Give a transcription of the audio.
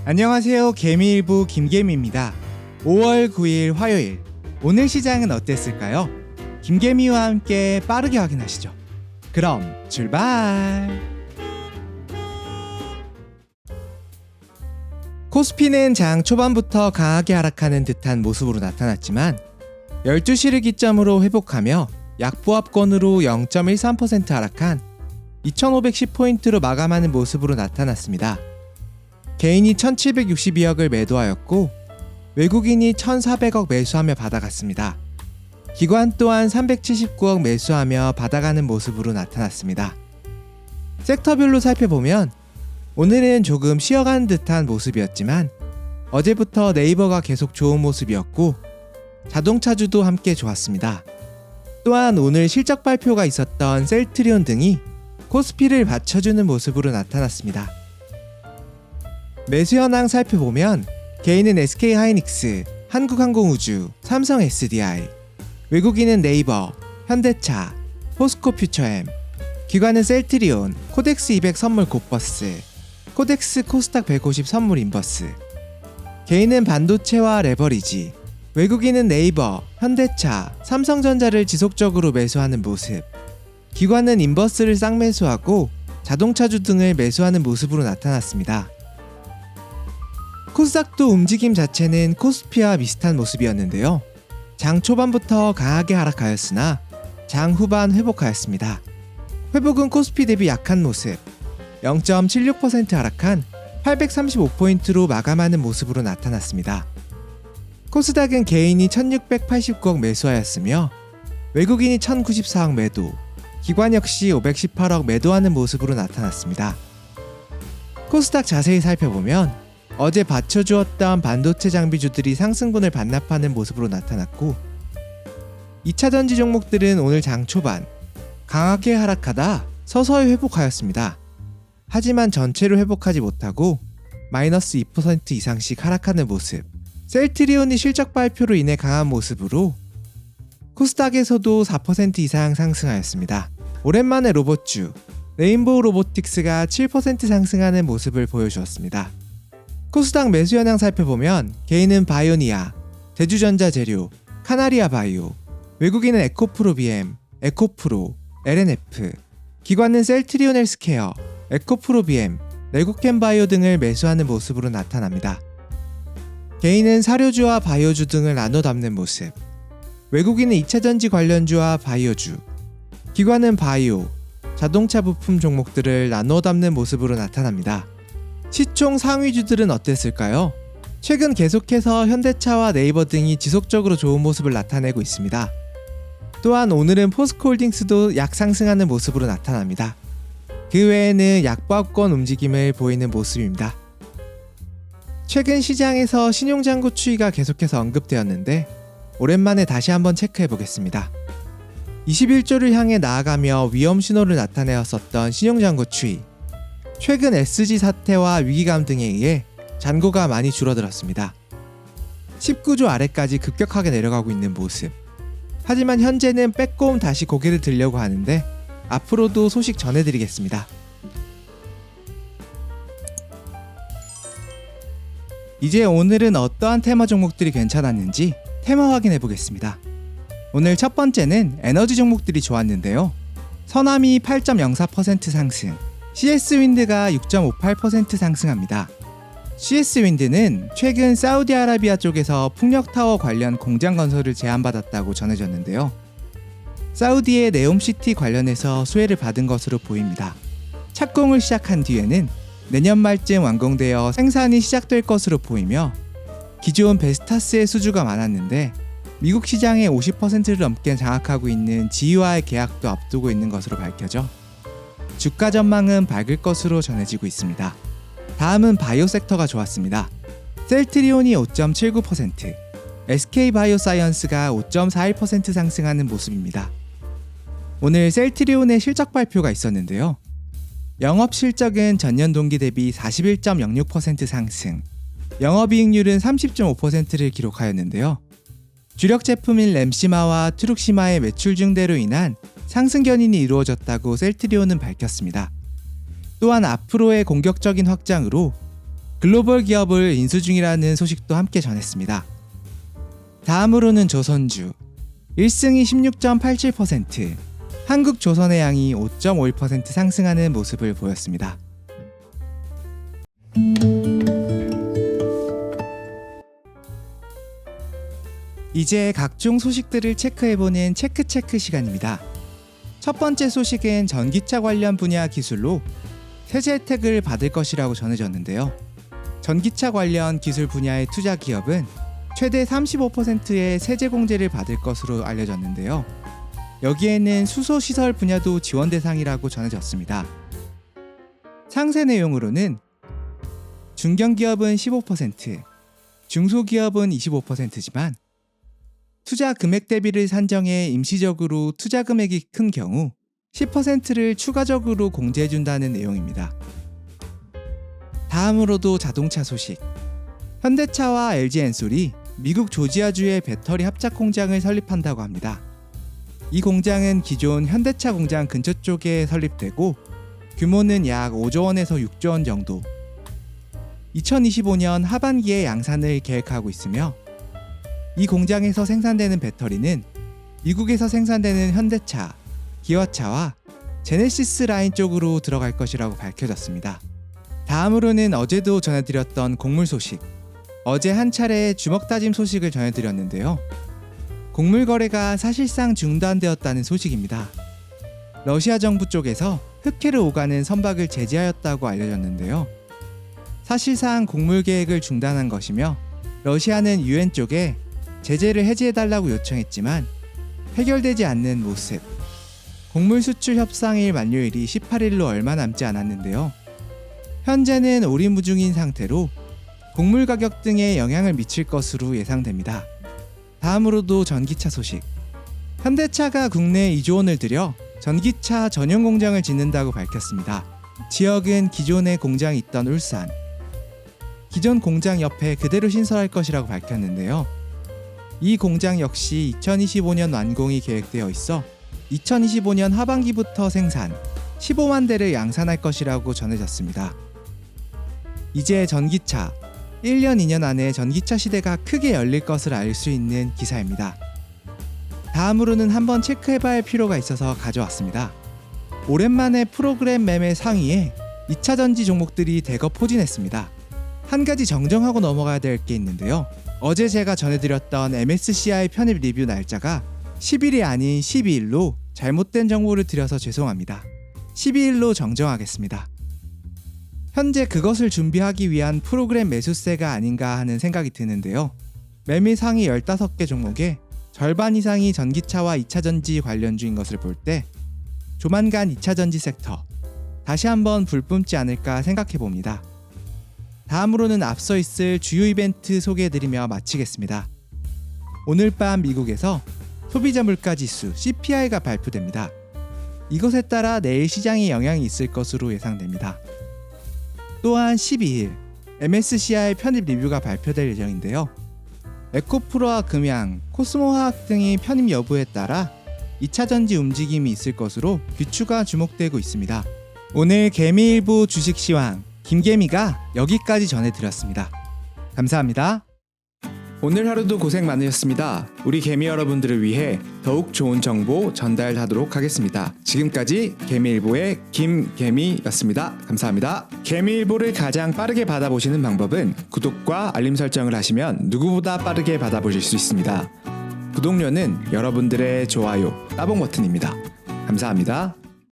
안녕하세요. 개미일보 김개미입니다. 5월 9일 화요일, 오늘 시장은 어땠을까요? 김개미와 함께 빠르게 확인하시죠. 그럼 출발! 코스피는 장 초반부터 강하게 하락하는 듯한 모습으로 나타났지만 12시를 기점으로 회복하며 약보합권으로 0.13% 하락한 2510포인트로 마감하는 모습으로 나타났습니다. 개인이 1762억을 매도하였고 외국인이 1400억 매수하며 받아갔습니다. 기관 또한 379억 매수하며 받아가는 모습으로 나타났습니다. 섹터별로 살펴보면 오늘은 조금 쉬어가는 듯한 모습이었지만 어제부터 네이버가 계속 좋은 모습이었고 자동차주도 함께 좋았습니다. 또한 오늘 실적 발표가 있었던 셀트리온 등이 코스피를 받쳐주는 모습으로 나타났습니다. 매수 현황 살펴보면 개인은 SK하이닉스, 한국항공우주, 삼성 SDI, 외국인은 네이버, 현대차, 포스코퓨처엠, 기관은 셀트리온, 코덱스 200 선물 곧버스, 코덱스 코스닥 150 선물 인버스, 개인은 반도체와 레버리지, 외국인은 네이버, 현대차, 삼성전자를 지속적으로 매수하는 모습, 기관은 인버스를 쌍매수하고 자동차주 등을 매수하는 모습으로 나타났습니다. 코스닥도 움직임 자체는 코스피와 비슷한 모습이었는데요. 장 초반부터 강하게 하락하였으나 장 후반 회복하였습니다. 회복은 코스피 대비 약한 모습, 0.76% 하락한 835포인트로 마감하는 모습으로 나타났습니다. 코스닥은 개인이 1689억 매수하였으며 외국인이 1094억 매도, 기관 역시 518억 매도하는 모습으로 나타났습니다. 코스닥 자세히 살펴보면 어제 받쳐주었던 반도체 장비주들이 상승분을 반납하는 모습으로 나타났고 2차전지 종목들은 오늘 장 초반 강하게 하락하다 서서히 회복하였습니다. 하지만 전체로 회복하지 못하고 마이너스 2% 이상씩 하락하는 모습, 셀트리온이 실적 발표로 인해 강한 모습으로 코스닥에서도 4% 이상 상승하였습니다. 오랜만에 로봇주, 레인보우 로보틱스가 7% 상승하는 모습을 보여주었습니다. 코스닥 매수 현황 살펴보면 개인은 바이오니아, 대주전자재료, 카나리아 바이오, 외국인은 에코프로 BM, 에코프로, LNF, 기관은 셀트리온 헬스케어, 에코프로 BM, 레고캠 바이오 등을 매수하는 모습으로 나타납니다. 개인은 사료주와 바이오주 등을 나눠 담는 모습, 외국인은 2차전지 관련주와 바이오주, 기관은 바이오, 자동차 부품 종목들을 나눠 담는 모습으로 나타납니다. 시총 상위주들은 어땠을까요? 최근 계속해서 현대차와 네이버 등이 지속적으로 좋은 모습을 나타내고 있습니다. 또한 오늘은 포스코홀딩스도 약상승하는 모습으로 나타납니다. 그 외에는 약보합권 움직임을 보이는 모습입니다. 최근 시장에서 신용장고 추이가 계속해서 언급되었는데 오랜만에 다시 한번 체크해 보겠습니다. 21조를 향해 나아가며 위험 신호를 나타내었었던 신용장고 추이, 최근 SG 사태와 위기감 등에 의해 잔고가 많이 줄어들었습니다. 19조 아래까지 급격하게 내려가고 있는 모습. 하지만 현재는 빼꼼 다시 고개를 들려고 하는데 앞으로도 소식 전해드리겠습니다. 이제 오늘은 어떠한 테마 종목들이 괜찮았는지 테마 확인해 보겠습니다. 오늘 첫 번째는 에너지 종목들이 좋았는데요. 서남이 8.04% 상승, CS윈드가 6.58% 상승합니다. CS윈드는 최근 사우디아라비아 쪽에서 풍력타워 관련 공장 건설을 제안받았다고 전해졌는데요. 사우디의 네옴시티 관련해서 수혜를 받은 것으로 보입니다. 착공을 시작한 뒤에는 내년 말쯤 완공되어 생산이 시작될 것으로 보이며 기존 베스타스의 수주가 많았는데 미국 시장의 50%를 넘게 장악하고 있는 지유와의 계약도 앞두고 있는 것으로 밝혀져 주가 전망은 밝을 것으로 전해지고 있습니다. 다음은 바이오 섹터가 좋았습니다. 셀트리온이 5.79%, SK바이오사이언스가 5.41% 상승하는 모습입니다. 오늘 셀트리온의 실적 발표가 있었는데요. 영업 실적은 전년 동기 대비 41.06% 상승, 영업이익률은 30.5%를 기록하였는데요. 주력 제품인 램시마와 트룩시마의 매출 증대로 인한 상승 견인이 이루어졌다고 셀트리온은 밝혔습니다. 또한 앞으로의 공격적인 확장으로 글로벌 기업을 인수 중이라는 소식도 함께 전했습니다. 다음으로는 조선주. 1승이 16.87%, 한국조선해양이 5.51% 상승하는 모습을 보였습니다. 이제 각종 소식들을 체크해보는 체크 시간입니다. 첫 번째 소식은 전기차 관련 분야 기술로 세제 혜택을 받을 것이라고 전해졌는데요. 전기차 관련 기술 분야의 투자 기업은 최대 35%의 세제 공제를 받을 것으로 알려졌는데요. 여기에는 수소시설 분야도 지원 대상이라고 전해졌습니다. 상세 내용으로는 중견기업은 15%, 중소기업은 25%지만 투자 금액 대비를 산정해 임시적으로 투자 금액이 큰 경우 10%를 추가적으로 공제해준다는 내용입니다. 다음으로도 자동차 소식. 현대차와 LG엔솔이 미국 조지아주의 배터리 합작 공장을 설립한다고 합니다. 이 공장은 기존 현대차 공장 근처 쪽에 설립되고 규모는 약 5조 원에서 6조 원 정도. 2025년 하반기에 양산을 계획하고 있으며 이 공장에서 생산되는 배터리는 미국에서 생산되는 현대차, 기아차와 제네시스 라인 쪽으로 들어갈 것이라고 밝혀졌습니다. 다음으로는 어제도 전해드렸던 곡물 소식. 어제 한 차례 주먹다짐 소식을 전해드렸는데요. 곡물 거래가 사실상 중단되었다는 소식입니다. 러시아 정부 쪽에서 흑해를 오가는 선박을 제지하였다고 알려졌는데요. 사실상 곡물 계획을 중단한 것이며 러시아는 유엔 쪽에 제재를 해제해달라고 요청했지만 해결되지 않는 모습. 곡물 수출 협상일 만료일이 18일로 얼마 남지 않았는데요. 현재는 오리무중인 상태로 곡물 가격 등에 영향을 미칠 것으로 예상됩니다. 다음으로도 전기차 소식. 현대차가 국내에 2조 원을 들여 전기차 전용 공장을 짓는다고 밝혔습니다. 지역은 기존에 공장이 있던 울산. 기존 공장 옆에 그대로 신설할 것이라고 밝혔는데요. 이 공장 역시 2025년 완공이 계획되어 있어 2025년 하반기부터 생산 15만 대를 양산할 것이라고 전해졌습니다. 이제 전기차. 1년 2년 안에 전기차 시대가 크게 열릴 것을 알 수 있는 기사입니다. 다음으로는 한번 체크해봐야 할 필요가 있어서 가져왔습니다. 오랜만에 프로그램 매매 상위에 2차전지 종목들이 대거 포진했습니다. 한 가지 정정하고 넘어가야 될 게 있는데요. 어제 제가 전해드렸던 MSCI 편입 리뷰 날짜가 10일이 아닌 12일로 잘못된 정보를 드려서 죄송합니다. 12일로 정정하겠습니다. 현재 그것을 준비하기 위한 프로그램 매수세가 아닌가 하는 생각이 드는데요. 매매 상위 15개 종목에 절반 이상이 전기차와 2차전지 관련주인 것을 볼 때 조만간 2차전지 섹터 다시 한번 불 뿜지 않을까 생각해봅니다. 다음으로는 앞서 있을 주요 이벤트 소개해드리며 마치겠습니다. 오늘 밤 미국에서 소비자 물가지수 CPI가 발표됩니다. 이것에 따라 내일 시장에 영향이 있을 것으로 예상됩니다. 또한 12일 MSCI 편입 리뷰가 발표될 예정인데요. 에코프로와 금양, 코스모화학 등이 편입 여부에 따라 2차전지 움직임이 있을 것으로 귀추가 주목되고 있습니다. 오늘 개미일보 주식시황 김개미가 여기까지 전해드렸습니다. 감사합니다. 오늘 하루도 고생 많으셨습니다. 우리 개미 여러분들을 위해 더욱 좋은 정보 전달하도록 하겠습니다. 지금까지 개미일보의 김개미였습니다. 감사합니다. 개미일보를 가장 빠르게 받아보시는 방법은 구독과 알림 설정을 하시면 누구보다 빠르게 받아보실 수 있습니다. 구독료는 여러분들의 좋아요, 따봉 버튼입니다. 감사합니다.